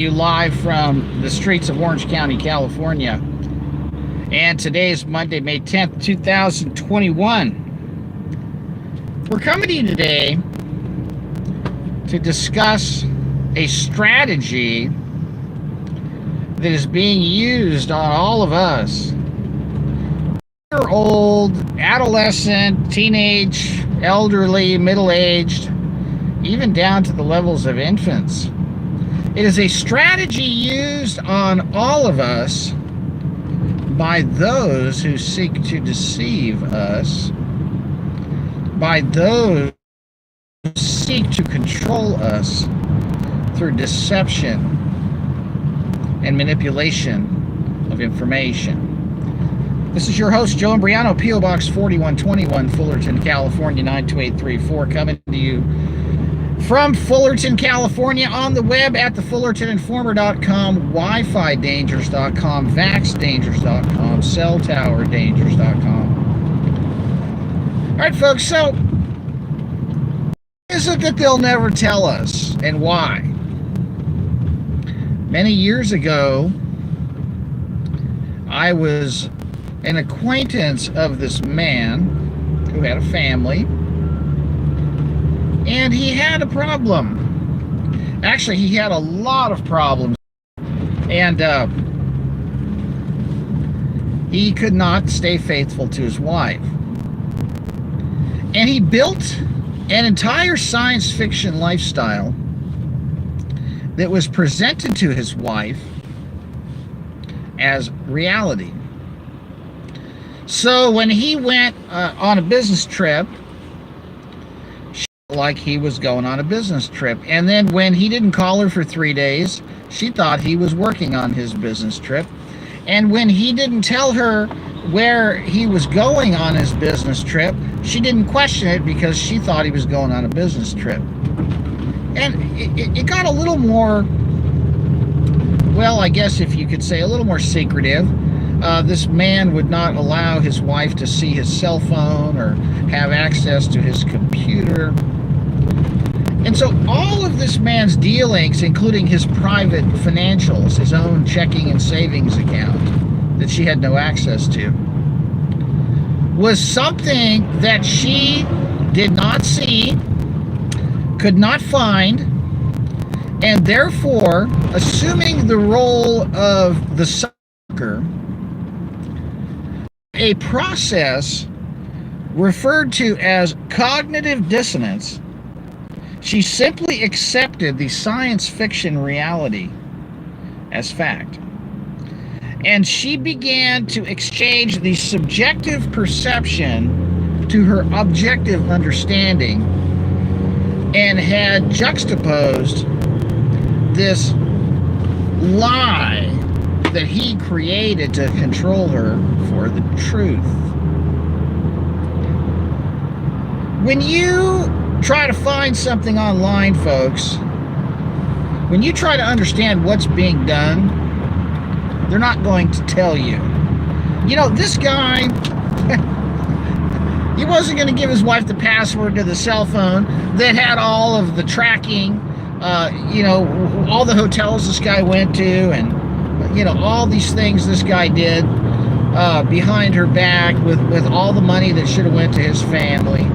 You live from the streets of Orange County, California. And today is Monday, May 10th, 2021. We're coming to you today to discuss a strategy that is being used on all of us. Old, adolescent, teenage, elderly, middle-aged, even down to the levels of infants. It is a strategy used on all of us by those who seek to deceive us, by those who seek to control us through deception and manipulation of information. This is your host, Joe Imbriano, PO Box 4121, Fullerton, California, 92834, coming to you from Fullerton, California, on the web at thefullertoninformer.com, WiFiDangers.com, VaxDangers.com, CellTowerDangers.com. All right, folks, so what is it that they'll never tell us, and why? Many years ago, I was an acquaintance of this man who had a family, and he had a problem. Actually, he had a lot of problems, and he could not stay faithful to his wife. And he built an entire science fiction lifestyle that was presented to his wife as reality. So when he went on a business trip, like he was going on a business trip. And then when he didn't call her for 3 days, she thought he was working on his business trip. And when he didn't tell her where he was going on his business trip, she didn't question it because she thought he was going on a business trip. And it got a little more, well, I guess if you could say, a little more secretive. This man would not allow his wife to see his cell phone or have access to his computer. And so all of this man's dealings, including his private financials, his own checking and savings account that she had no access to, was something that she did not see, could not find, and therefore, assuming the role of the sucker, a process referred to as cognitive dissonance, she simply accepted the science fiction reality as fact. And she began to exchange the subjective perception to her objective understanding, and had juxtaposed this lie that he created to control her for the truth. When you try to find something online, folks, when you try to understand what's being done, they're not going to tell you. You know, this guy, he wasn't going to give his wife the password to the cell phone that had all of the tracking, you know, all the hotels this guy went to, and you know, all these things this guy did behind her back with all the money that should have went to his family.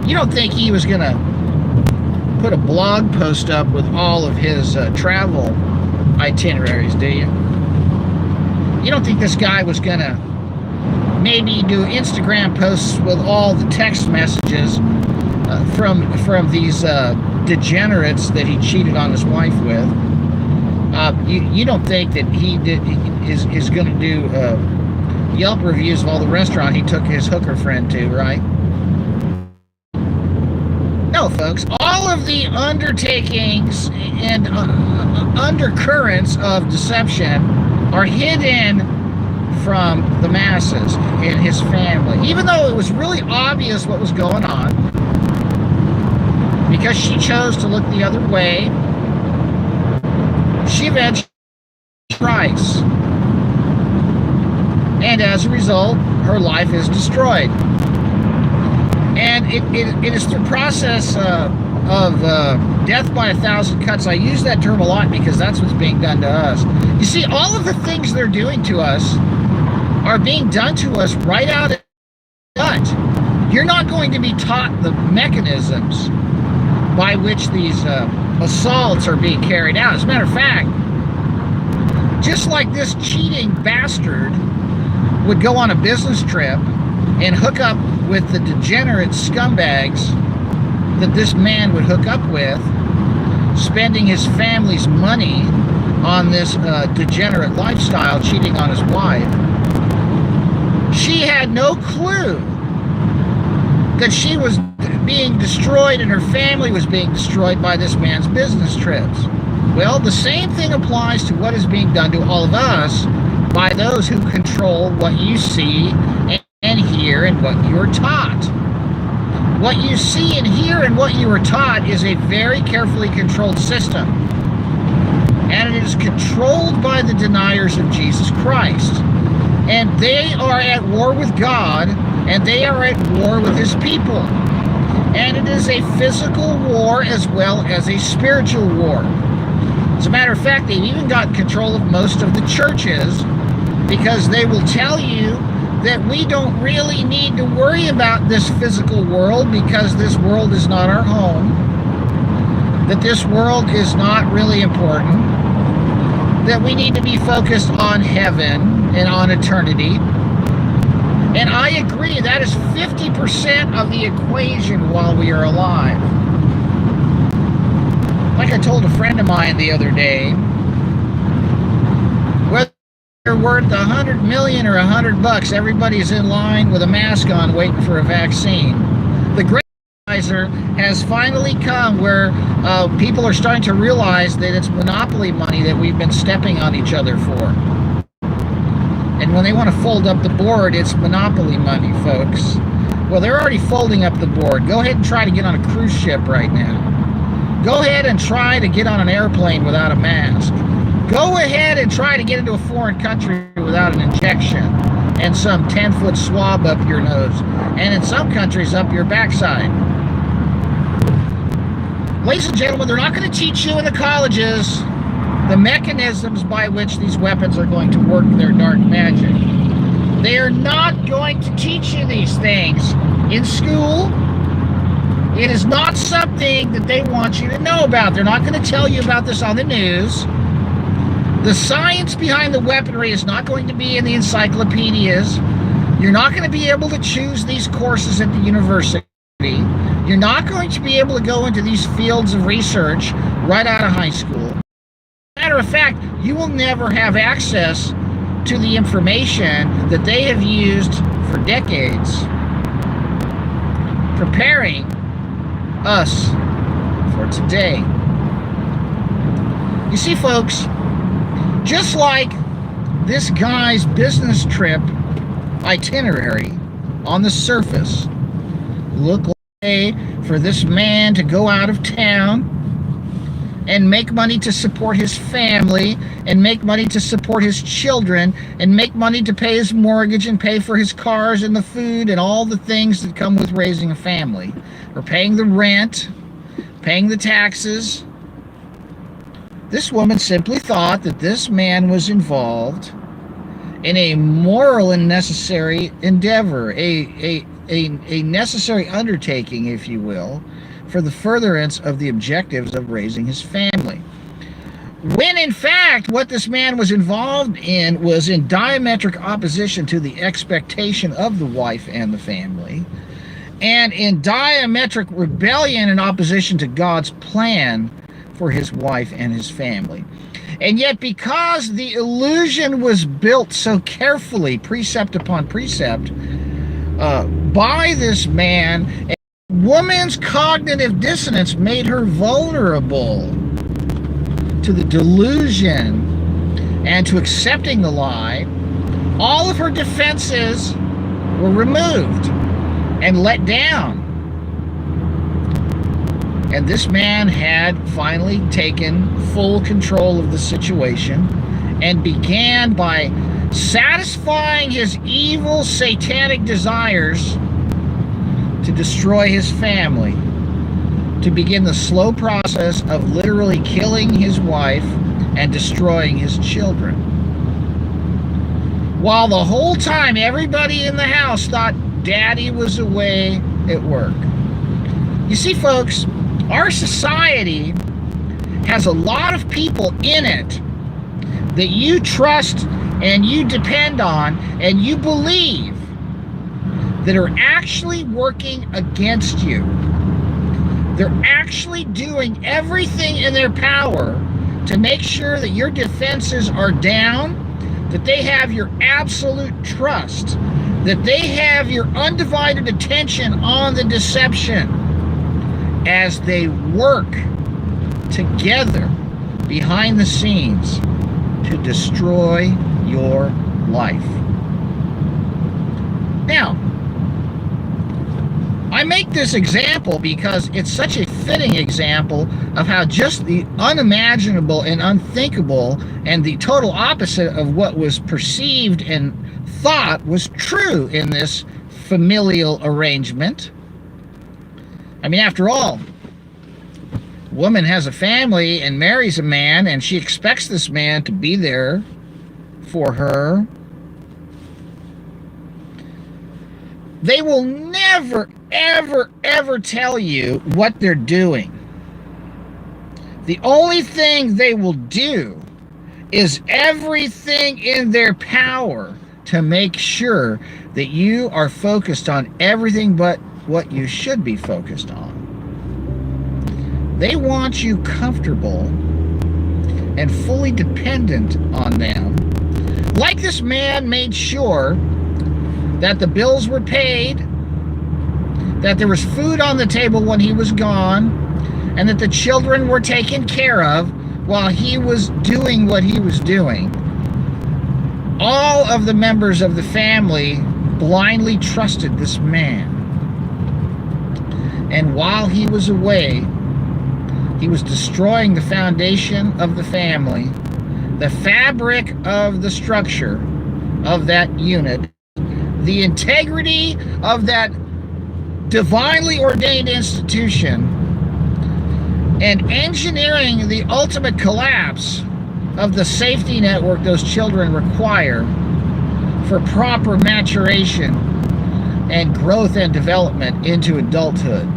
You don't think he was gonna put a blog post up with all of his travel itineraries, do you? You don't think this guy was gonna maybe do Instagram posts with all the text messages from these degenerates that he cheated on his wife with? You don't think that he is going to do Yelp reviews of all the restaurant he took his hooker friend to, right? No, folks. All of the undertakings and undercurrents of deception are hidden from the masses and his family. Even though it was really obvious what was going on, because she chose to look the other way, she eventually strikes. And as a result, her life is destroyed. And it is through process of death by 1,000 cuts. I use that term a lot because that's what's being done to us. You see, all of the things they're doing to us are being done to us right out of the gut. You're not going to be taught the mechanisms by which these assaults are being carried out. As a matter of fact, just like this cheating bastard would go on a business trip and hook up with the degenerate scumbags that this man would hook up with, spending his family's money on this degenerate lifestyle, cheating on his wife. She had no clue that she was being destroyed and her family was being destroyed by this man's business trips. Well, the same thing applies to what is being done to all of us by those who control what you see and hear and what you are taught. What you see and hear and what you are taught is a very carefully controlled system. And it is controlled by the deniers of Jesus Christ. And they are at war with God, and they are at war with his people. And it is a physical war as well as a spiritual war. As a matter of fact, they've even got control of most of the churches, because they will tell you that we don't really need to worry about this physical world because this world is not our home, that this world is not really important, that we need to be focused on heaven and on eternity. And I agree, that is 50% of the equation while we are alive. Like I told a friend of mine the other day, whether they're worth $100 million or $100, everybody's in line with a mask on waiting for a vaccine. The great equalizer has finally come where people are starting to realize that it's monopoly money that we've been stepping on each other for. And when they want to fold up the board, it's monopoly money, folks. Well, they're already folding up the board. Go ahead and try to get on a cruise ship right now. Go ahead and try to get on an airplane without a mask. Go ahead and try to get into a foreign country without an injection and some 10-foot swab up your nose, and in some countries up your backside. Ladies and gentlemen, they're not going to teach you in the colleges the mechanisms by which these weapons are going to work their dark magic. They are not going to teach you these things in school. It is not something that they want you to know about. They're not going to tell you about this on the news. The science behind the weaponry is not going to be in the encyclopedias. You're not going to be able to choose these courses at the university. You're not going to be able to go into these fields of research right out of high school. Matter of fact, you will never have access to the information that they have used for decades preparing us for today. You see, folks, just like this guy's business trip itinerary on the surface looked like a way for this man to go out of town and make money to support his family, and make money to support his children, and make money to pay his mortgage and pay for his cars and the food and all the things that come with raising a family, or paying the rent, paying the taxes. This woman simply thought that this man was involved in a moral and necessary endeavor, a necessary undertaking, if you will, for the furtherance of the objectives of raising his family. When in fact, what this man was involved in was in diametric opposition to the expectation of the wife and the family, and in diametric rebellion and opposition to God's plan for his wife and his family. And yet, because the illusion was built so carefully, precept upon precept, by this man, a woman's cognitive dissonance made her vulnerable to the delusion and to accepting the lie. All of her defenses were removed and let down. And this man had finally taken full control of the situation and began by satisfying his evil satanic desires to destroy his family, to begin the slow process of literally killing his wife and destroying his children. While the whole time everybody in the house thought Daddy was away at work. You see, folks, our society has a lot of people in it that you trust and you depend on and you believe that are actually working against you. They're actually doing everything in their power to make sure that your defenses are down, that they have your absolute trust, that they have your undivided attention on the deception as they work together behind the scenes to destroy your life. Now, I make this example because it's such a fitting example of how just the unimaginable and unthinkable and the total opposite of what was perceived and thought was true in this familial arrangement. I mean, after all, a woman has a family and marries a man, and she expects this man to be there for her. They will never, ever, ever tell you what they're doing. The only thing they will do is everything in their power to make sure that you are focused on everything but what you should be focused on. They want you comfortable and fully dependent on them. Like this man made sure that the bills were paid, that there was food on the table when he was gone, and that the children were taken care of while he was doing what he was doing. All of the members of the family blindly trusted this man. And while he was away, he was destroying the foundation of the family, the fabric of the structure of that unit, the integrity of that divinely ordained institution, and engineering the ultimate collapse of the safety network those children require for proper maturation and growth and development into adulthood.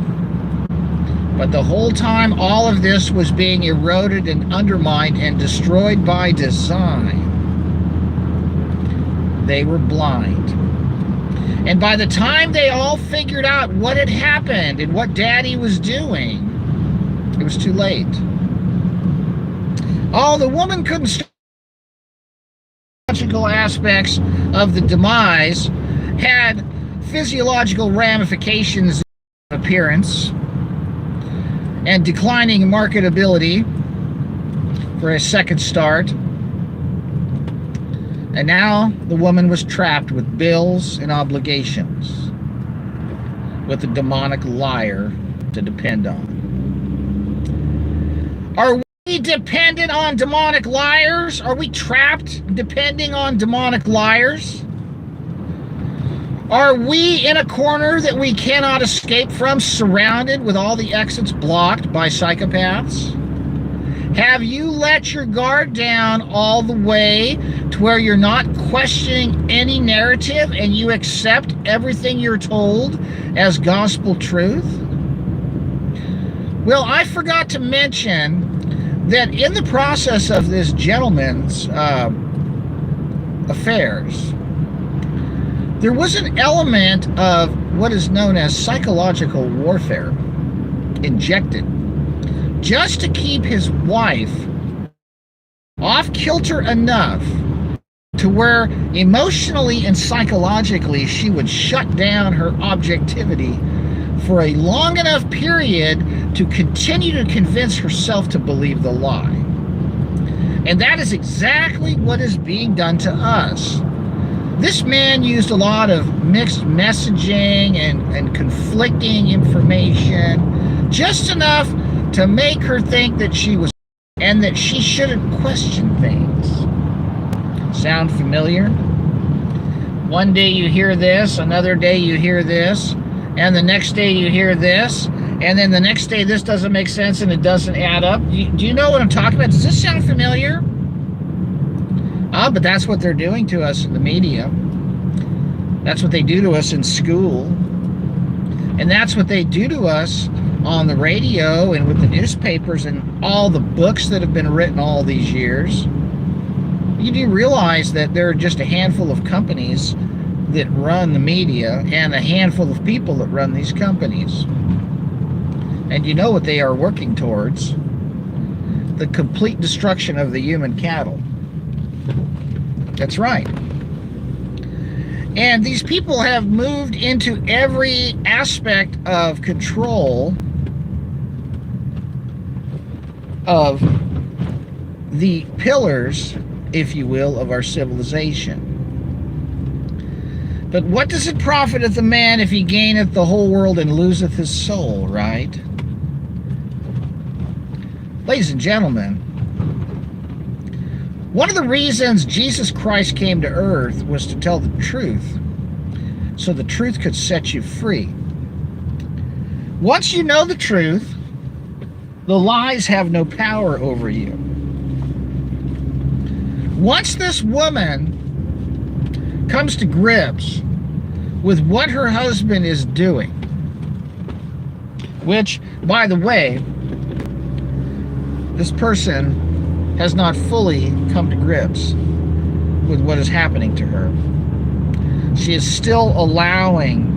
But the whole time, all of this was being eroded and undermined and destroyed by design. They were blind. And by the time they all figured out what had happened and what Daddy was doing, it was too late. Oh, the woman couldn't stop. Physiological aspects of the demise had physiological ramifications in appearance and declining marketability for a second start. And now the woman was trapped with bills and obligations, with a demonic liar to depend on. Are we dependent on demonic liars? Are we trapped depending on demonic liars? Are we in a corner that we cannot escape from, surrounded with all the exits blocked by psychopaths? Have you let your guard down all the way to where you're not questioning any narrative and you accept everything you're told as gospel truth? Well, I forgot to mention that in the process of this gentleman's affairs, there was an element of what is known as psychological warfare injected just to keep his wife off kilter enough to where emotionally and psychologically she would shut down her objectivity for a long enough period to continue to convince herself to believe the lie. And that is exactly what is being done to us. This man used a lot of mixed messaging and conflicting information, just enough to make her think that she was, and that she shouldn't question things. Sound familiar? One day you hear this, another day you hear this, and the next day you hear this, and then the next day this doesn't make sense and it doesn't add up. Do you know what I'm talking about? Does this sound familiar? But that's what they're doing to us in the media. That's what they do to us in school. And that's what they do to us on the radio and with the newspapers and all the books that have been written all these years. You do realize that there are just a handful of companies that run the media and a handful of people that run these companies. And you know what they are working towards? The complete destruction of the human cattle. That's right. And these people have moved into every aspect of control of the pillars, if you will, of our civilization. But what does it profiteth a man if he gaineth the whole world and loseth his soul, right? Ladies and gentlemen, one of the reasons Jesus Christ came to earth was to tell the truth, so the truth could set you free. Once you know the truth, the lies have no power over you. Once this woman comes to grips with what her husband is doing, which, by the way, this person has not fully come to grips with what is happening to her. She is still allowing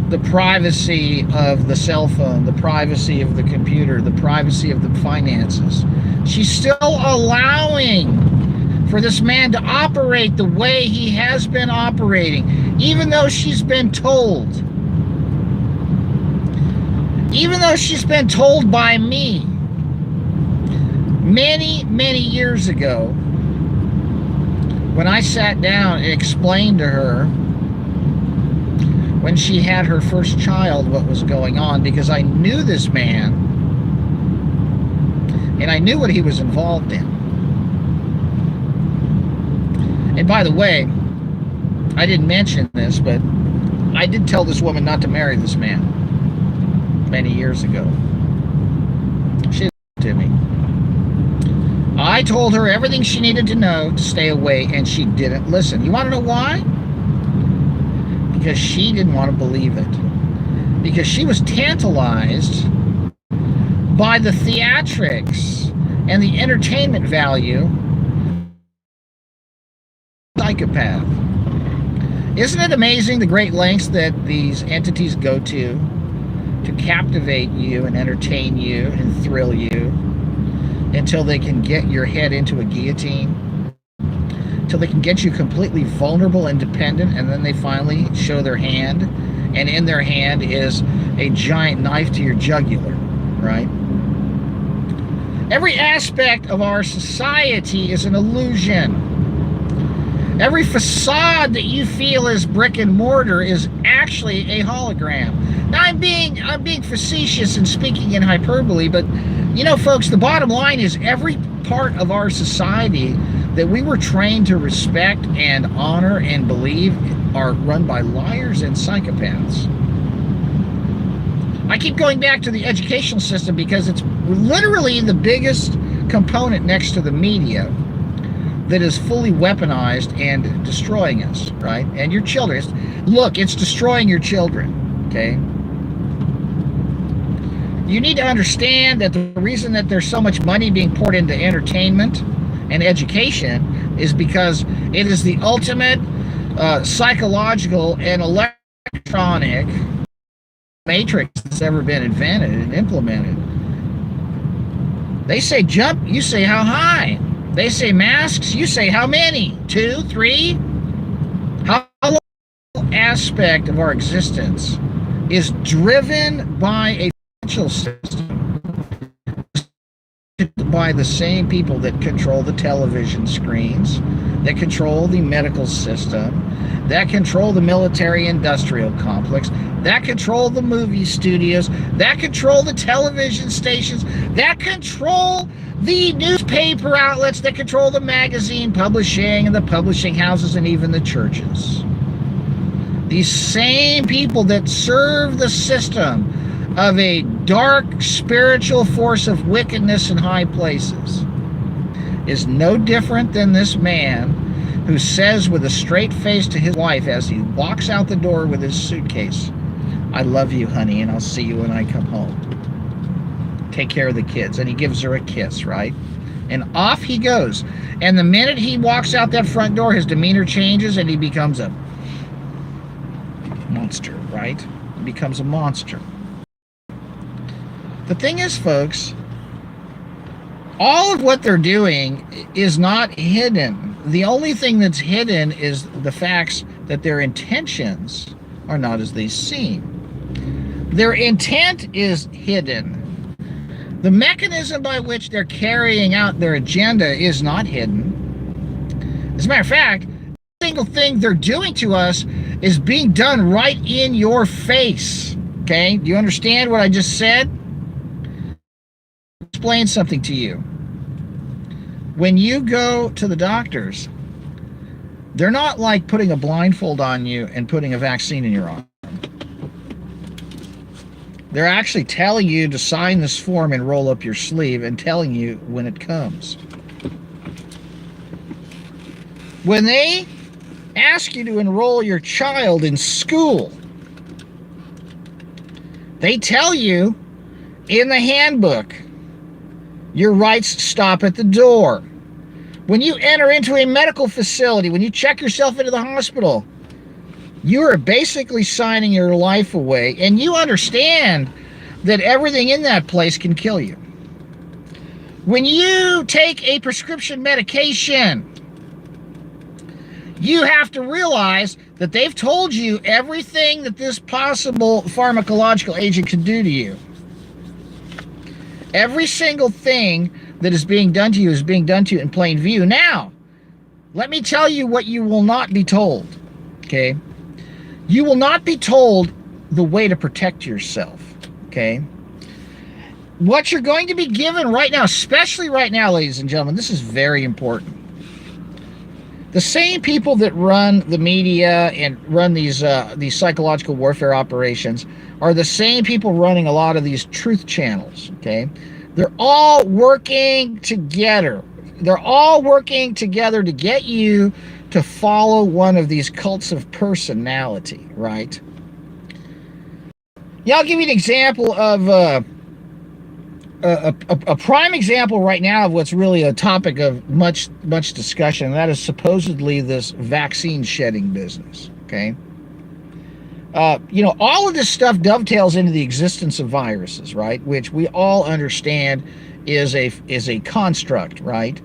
the privacy of the cell phone, the privacy of the computer, the privacy of the finances. She's still allowing for this man to operate the way he has been operating, even though she's been told. Even though she's been told by me many years ago, when I sat down and explained to her when she had her first child what was going on, because I knew this man and I knew what he was involved in. And by the way, I didn't mention this, but I did tell this woman not to marry this man many years ago. She listened to me. I told her everything she needed to know to stay away, and she didn't listen. You want to know why? Because she didn't want to believe it. Because she was tantalized by the theatrics and the entertainment value. Psychopath. Isn't it amazing the great lengths that these entities go to captivate you and entertain you and thrill you until they can get your head into a guillotine, until they can get you completely vulnerable and dependent, and then they finally show their hand, and in their hand is a giant knife to your jugular, right? Every aspect of our society is an illusion. Every facade that you feel is brick and mortar is actually a hologram. Now, I'm being facetious and speaking in hyperbole, but you know, folks, the bottom line is every part of our society that we were trained to respect and honor and believe are run by liars and psychopaths. I keep going back to the educational system because it's literally the biggest component next to the media that is fully weaponized and destroying us, right? And your children. Look, it's destroying your children, okay? You need to understand that the reason that there's so much money being poured into entertainment and education is because it is the ultimate psychological and electronic matrix that's ever been invented and implemented. They say jump, you say how high. They say masks, you say how many? 2, 3? How long aspect of our existence is driven by a financial system, by the same people that control the television screens, that control the medical system, that control the military-industrial complex, that control the movie studios, that control the television stations, that control the newspaper outlets, that control the magazine publishing and the publishing houses and even the churches. These same people that serve the system of a dark spiritual force of wickedness in high places is no different than this man who says with a straight face to his wife as he walks out the door with his suitcase, "I love you, honey, and I'll see you when I come home. Take care of the kids." And he gives her a kiss, right? And off he goes. And the minute he walks out that front door, his demeanor changes and he becomes a monster, right? He becomes a monster. The thing is, folks, all of what they're doing is not hidden. The only thing that's hidden is the facts that their intentions are not as they seem. Their intent is hidden. The mechanism by which they're carrying out their agenda is not hidden. As a matter of fact, every single thing they're doing to us is being done right in your face. Okay? Do you understand what I just said? I'll explain something to you. When you go to the doctors, they're not like putting a blindfold on you and putting a vaccine in your arm. They're actually telling you to sign this form and roll up your sleeve and telling you when it comes. When they ask you to enroll your child in school, they tell you in the handbook, your rights stop at the door. When you enter into a medical facility, when you check yourself into the hospital, you are basically signing your life away, and you understand that everything in that place can kill you. When you take a prescription medication, you have to realize that they've told you everything that this possible pharmacological agent can do to you. Every single thing that is being done to you is being done to you in plain view. Now, let me tell you what you will not be told, okay? You will not be told the way to protect yourself, okay? What you're going to be given right now, especially right now, ladies and gentlemen, this is very important. The same people that run the media and run these psychological warfare operations are the same people running a lot of these truth channels, okay? They're all working together. They're all working together to get you to follow one of these cults of personality, right? Yeah, I'll give you an example of a prime example right now of what's really a topic of much discussion, and that is supposedly this vaccine shedding business, okay? You know, all of this stuff dovetails into the existence of viruses, right? Which we all understand is a construct, right?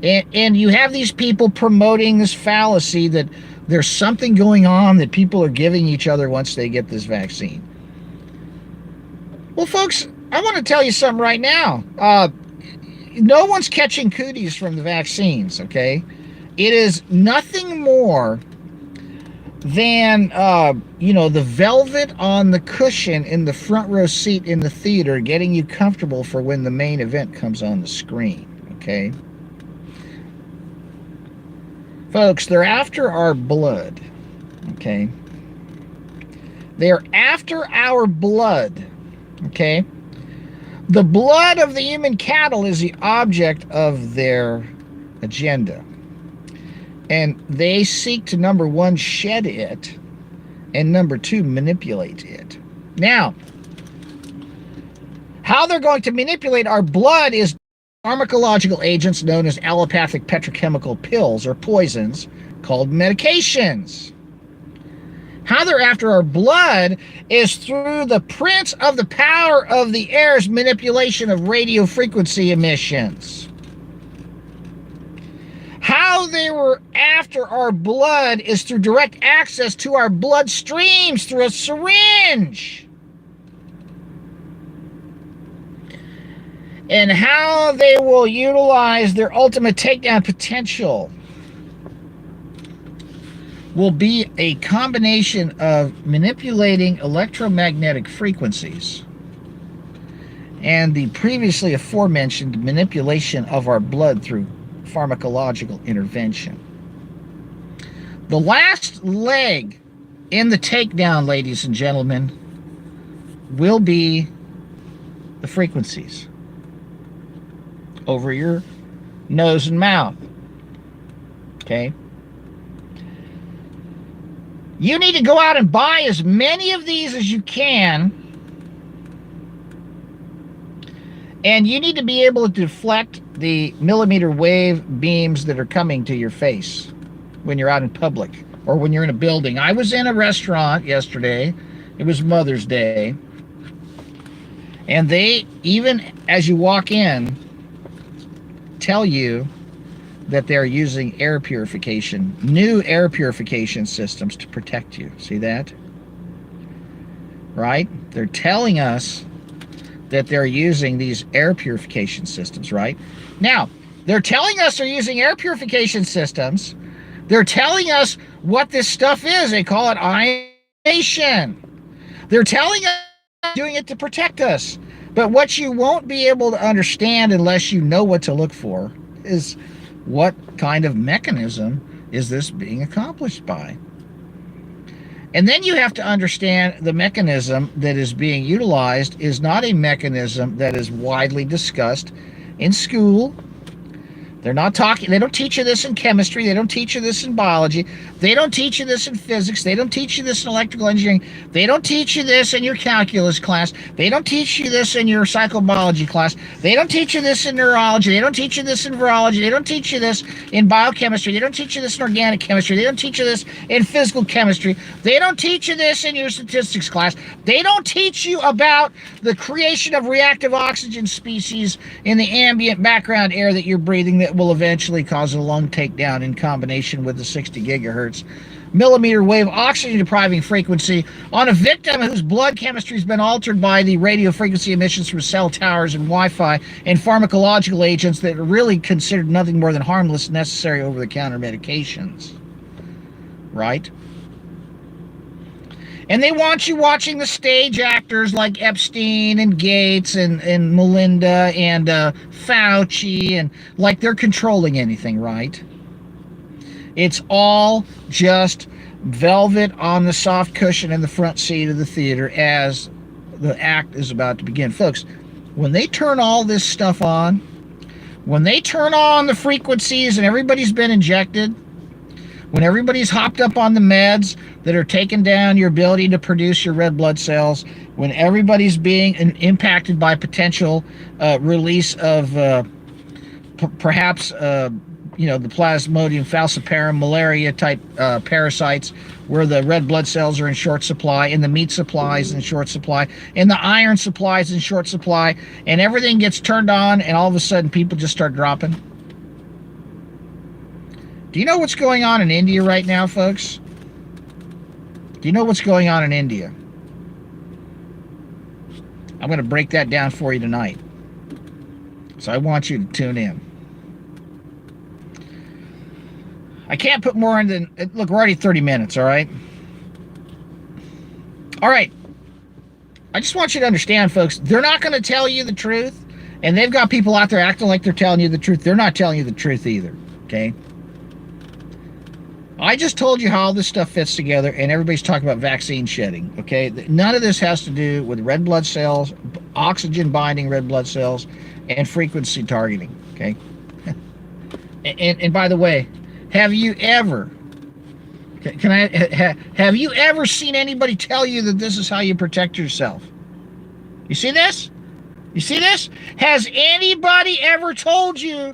And you have these people promoting this fallacy that there's something going on that people are giving each other once they get this vaccine. Well, folks, I want to tell you something right now. No one's catching cooties from the vaccines, okay? It is nothing more than, you know, the velvet on the cushion in the front row seat in the theater getting you comfortable for when the main event comes on the screen, okay? Folks, they're after our blood, okay? They're after our blood, okay? The blood of the human cattle is the object of their agenda. And they seek to, number one, shed it, and number two, manipulate it. Now, how they're going to manipulate our blood is pharmacological agents known as allopathic petrochemical pills or poisons called medications. How they're after our blood is through the prince of the power of the air's manipulation of radio frequency emissions. How they were after our blood is through direct access to our blood streams through a syringe. And how they will utilize their ultimate takedown potential will be a combination of manipulating electromagnetic frequencies and the previously aforementioned manipulation of our blood through pharmacological intervention. The last leg in the takedown, ladies and gentlemen, will be the frequencies over your nose and mouth. Okay? You need to go out and buy as many of these as you can. And you need to be able to deflect the millimeter wave beams that are coming to your face when you're out in public or when you're in a building. I was in a restaurant yesterday. It was Mother's Day. And they, even as you walk in, tell you that they're using air purification, new air purification systems to protect you. See that? Right? They're telling us that they're using these air purification systems, right? Now, they're telling us they're using air purification systems. They're telling us what this stuff is. They call it ionization. They're telling us they're doing it to protect us. But what you won't be able to understand unless you know what to look for is what kind of mechanism is this being accomplished by. And then you have to understand the mechanism that is being utilized is not a mechanism that is widely discussed in school. They're not talking, they don't teach you this in chemistry, they don't teach you this in biology, they don't teach you this in physics, they don't teach you this in electrical engineering, they don't teach you this in your calculus class, they don't teach you this in your psychobiology class, they don't teach you this in neurology, they don't teach you this in virology, they don't teach you this in biochemistry, they don't teach you this in organic chemistry, they don't teach you this in physical chemistry, they don't teach you this in your statistics class, they don't teach you about the creation of reactive oxygen species in the ambient background air that you're breathing that will eventually cause a lung takedown in combination with the 60 gigahertz millimeter wave oxygen depriving frequency on a victim whose blood chemistry has been altered by the radio frequency emissions from cell towers and Wi-Fi and pharmacological agents that are really considered nothing more than harmless, necessary over-the-counter medications. Right? And they want you watching the stage actors like Epstein and Gates and Melinda and Fauci, and like they're controlling anything, right? It's all just velvet on the soft cushion in the front seat of the theater as the act is about to begin. Folks, when they turn all this stuff on, when they turn on the frequencies and everybody's been injected, when everybody's hopped up on the meds that are taking down your ability to produce your red blood cells, when everybody's being impacted by potential release of perhaps the Plasmodium falciparum malaria type parasites, where the red blood cells are in short supply, and the meat supply is in short supply, and the iron supply is in short supply, and everything gets turned on, and all of a sudden people just start dropping. Do you know what's going on in India right now, folks? Do you know what's going on in India? I'm going to break that down for you tonight. So I want you to tune in. I can't put more in than... Look, we're already 30 minutes, all right? All right. I just want you to understand, folks, they're not going to tell you the truth, and they've got people out there acting like they're telling you the truth. They're not telling you the truth either, okay? I just told you how all this stuff fits together, and everybody's talking about vaccine shedding, okay? None of this has to do with red blood cells, oxygen-binding red blood cells, and frequency targeting, okay? And by the way, have you ever, have you ever seen anybody tell you that this is how you protect yourself? You see this? You see this? Has anybody ever told you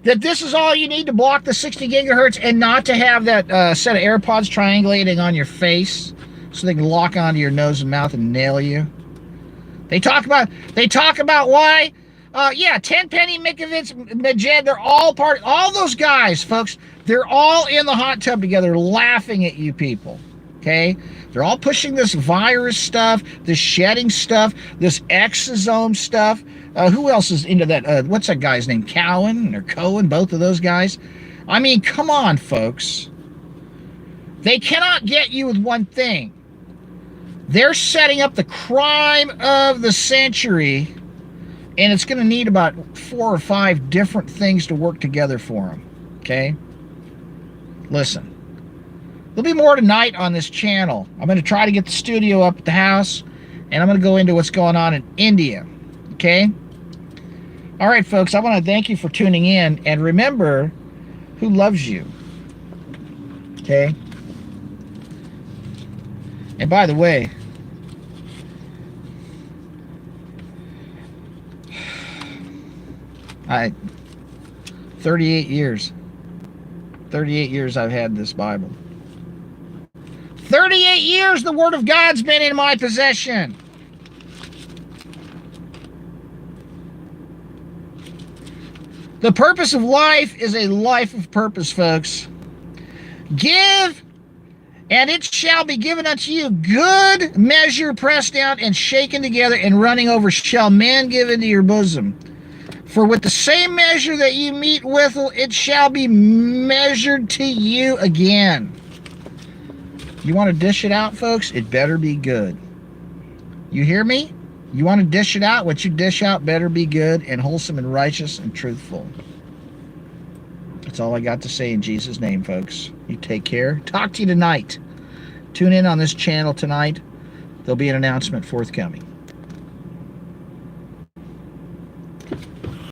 that this is all you need to block the 60 gigahertz and not to have that set of AirPods triangulating on your face so they can lock onto your nose and mouth and nail you? They talk about why, 10 penny Mikovits, Majed, they're all all those guys, folks, they're all in the hot tub together laughing at you people, okay? They're all pushing this virus stuff, this shedding stuff, this exosome stuff. Who else is into that? What's that guy's name? Cowan or Cohen? Both of those guys. I mean, come on, folks. They cannot get you with one thing. They're setting up the crime of the century, and it's going to need about 4 or 5 different things to work together for them. Okay? Listen. There'll be more tonight on this channel. I'm going to try to get the studio up at the house, and I'm going to go into what's going on in India. Okay? All right, folks, I want to thank you for tuning in, and remember who loves you. Okay? And by the way, 38 years. 38 years I've had this Bible. 38 years the Word of God's been in my possession. The purpose of life is a life of purpose, folks. Give, and it shall be given unto you. Good measure, pressed down and shaken together and running over, shall men give into your bosom. For with the same measure that you meet withal, it shall be measured to you again. You want to dish it out, folks? It better be good. You hear me? You want to dish it out? What you dish out better be good and wholesome and righteous and truthful. That's all I got to say in Jesus' name, folks. You take care. Talk to you tonight. Tune in on this channel tonight. There'll be an announcement forthcoming.